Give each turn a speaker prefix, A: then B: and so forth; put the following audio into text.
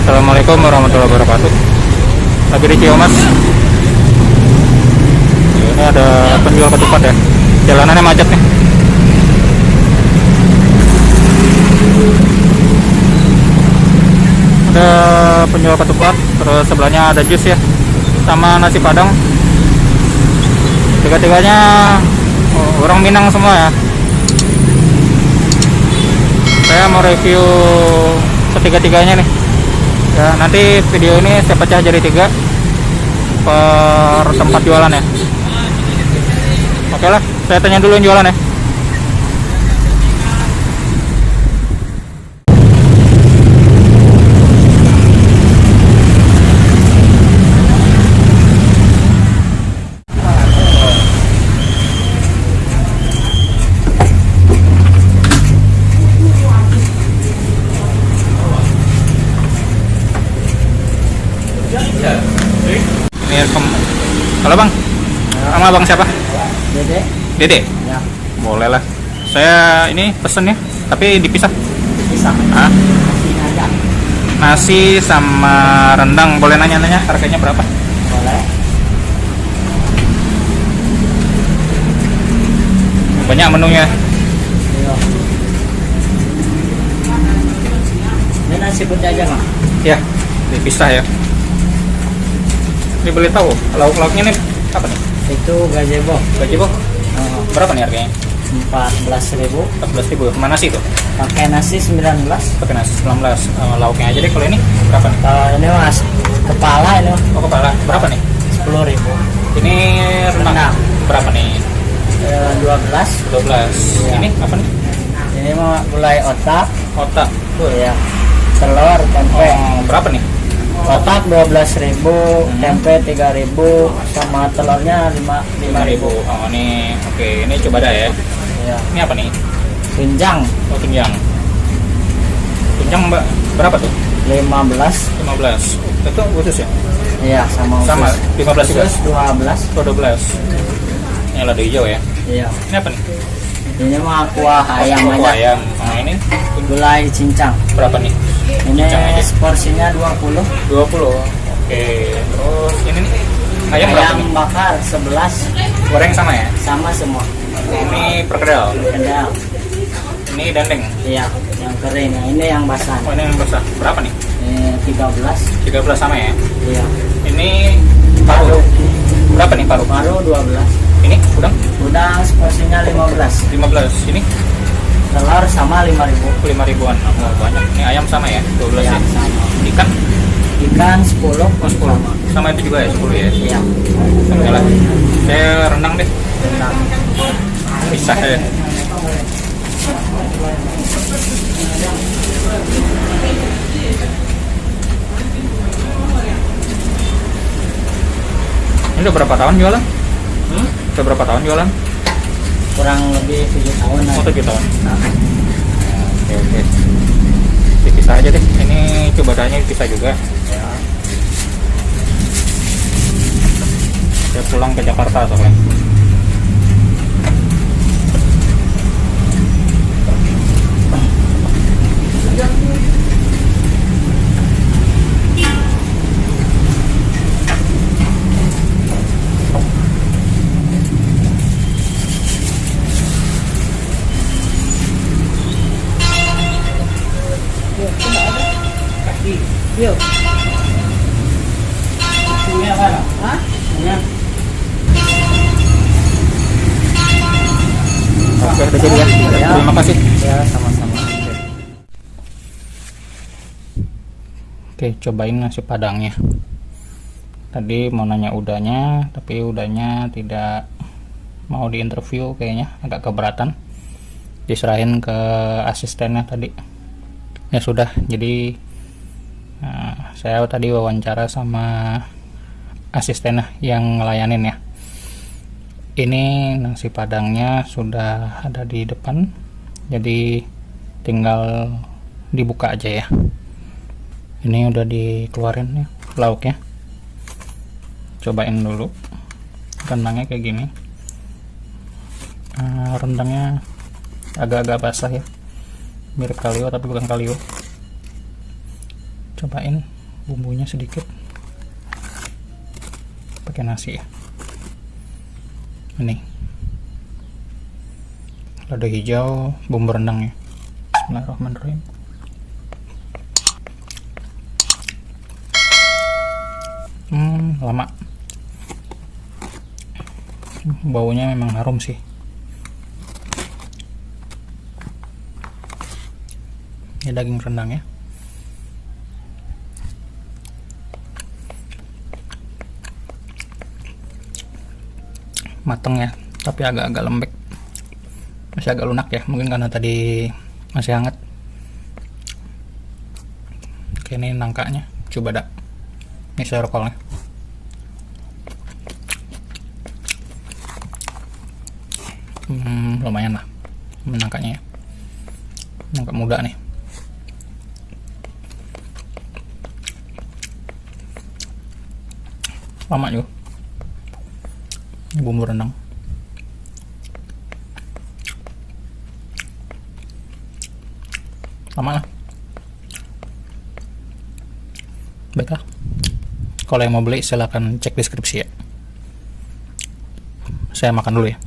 A: Assalamualaikum warahmatullahi wabarakatuh. Lagi di Ciamas. Ini ada penjual ketupat ya. Jalanannya macet nih. Ada penjual ketupat, terus sebelahnya ada jus ya, sama nasi padang. Tiga-tiganya orang Minang semua ya. Saya mau review ketiga-tiganya nih ya, nanti video ini saya pecah jadi 3 per tempat jualan ya. Oke lah, saya tanya dulu yang jualan ya. Ini halo bang, sama bang siapa?
B: Dede.
A: Dede?
B: Ya.
A: Boleh lah. Saya ini pesen ya, tapi dipisah.
B: Bisa.
A: Ah,
B: Nasinya aja.
A: nasi sama rendang. Boleh nanya-nanya harganya berapa?
B: Boleh.
A: Banyak menunya.
B: Ayo. Ini nasi putih aja nggak?
A: Ya, dipisah ya. Ini boleh tahu lauk-lauknya nih apa nih?
B: Itu gazebo.
A: Gazebo berapa nih harganya?
B: 14.000.
A: 14.000. Mana sih itu?
B: Pakai nasi 19.
A: Pakai nasi 19. Lauknya aja deh. Kalau ini berapa nih?
B: Kalau ini mas kepala ini
A: Oh, kepala berapa nih?
B: 10.000.
A: Ini rendang berapa nih?
B: 12.
A: 12.
B: Iya.
A: Ini apa nih?
B: Ini mau gulai otak.
A: Otak.
B: Ya. Telur, tempe.
A: Oh, berapa nih?
B: Otak 12.000, tempe 3.000, sama telurnya 5.000.
A: Oh, ini oke. Ini coba dah ya.
B: Ya.
A: Ini apa nih?
B: Tunjang
A: Oh, tunjang. Tunjang berapa tuh?
B: 15.
A: 15. Itu khusus ya?
B: Iya, sama
A: Sama, 15 juga?
B: Khusus 12.
A: Oh, 12. Ini lada hijau ya.
B: Iya.
A: Ini apa nih?
B: Ini mah kuah ayam
A: Oh,
B: aja.
A: ayam. Nah, ini
B: Gulai cincang.
A: berapa nih?
B: Ini
A: Cincang aja.
B: porsinya 20.
A: 20. Oke. Terus ini nih ayam berapa
B: Ayam
A: nih?
B: bakar 11.
A: Goreng sama ya?
B: Sama semua.
A: Ini perkedel.
B: Kedal.
A: Ini dendeng.
B: Iya, yang kering. Nah, ini yang basah.
A: Oh, ini yang besar. Berapa nih?
B: 13.
A: 13 sama ya?
B: Iya.
A: Ini paru. Berapa nih paru?
B: Baru 12.
A: Ini udang
B: Udang porsinya 15.
A: 15. Ini
B: Telur sama 5.000.
A: 5 ribuan. Oh, banyak. Ini ayam sama ya? 12
B: Iya,
A: ya?
B: sama.
A: Ikan
B: Ikan 10.
A: oh, 10. Sama itu juga ya 10 ya?
B: Iya.
A: Oke lah. Saya rendang deh.
B: Rendang.
A: Pisah ya. Ini udah berapa tahun jualan? Udah berapa tahun jualan?
B: Kurang lebih 7 tahun.
A: Oh, 7 tahun. Oke. Dipisah aja deh. Ini coba danya dipisah juga.
B: Ya.
A: Saya pulang ke Jakarta soalnya.
B: Yuk. Ini apa? Hah? Ini.
A: Oke, udah jadi ya.
B: Ya.
A: Terima kasih.
B: Ya, sama-sama.
A: Oke, cobain nasi padangnya. Tadi mau nanya udahnya, tapi udahnya tidak mau diinterview kayaknya, agak keberatan. Diserahin ke asistennya tadi. Ya sudah, jadi saya tadi wawancara sama asistennya yang ngelayanin ya. Ini nasi padangnya sudah ada di depan, jadi tinggal dibuka aja ya. Ini udah dikeluarin ya lauknya. Cobain dulu rendangnya kayak gini. Rendangnya agak-agak basah ya, mirip kalio tapi bukan kalio. Cobain bumbunya sedikit pakai nasi ya. Ini lada hijau, bumbu rendang ya. Bismillahirrahmanirrahim. Lama. Baunya memang harum sih. Ini daging rendang ya. Mateng ya, tapi agak-agak lembek, masih agak lunak ya, mungkin karena tadi masih hangat. Oke, ini nangkanya, coba dak, ini serkolnya. Lumayan lah nangkanya ya, nangka muda nih. Lama juga. Ini bumbu rendang. Lama lah. Baiklah. Kalau yang mau beli silahkan cek deskripsi ya. Saya makan dulu ya.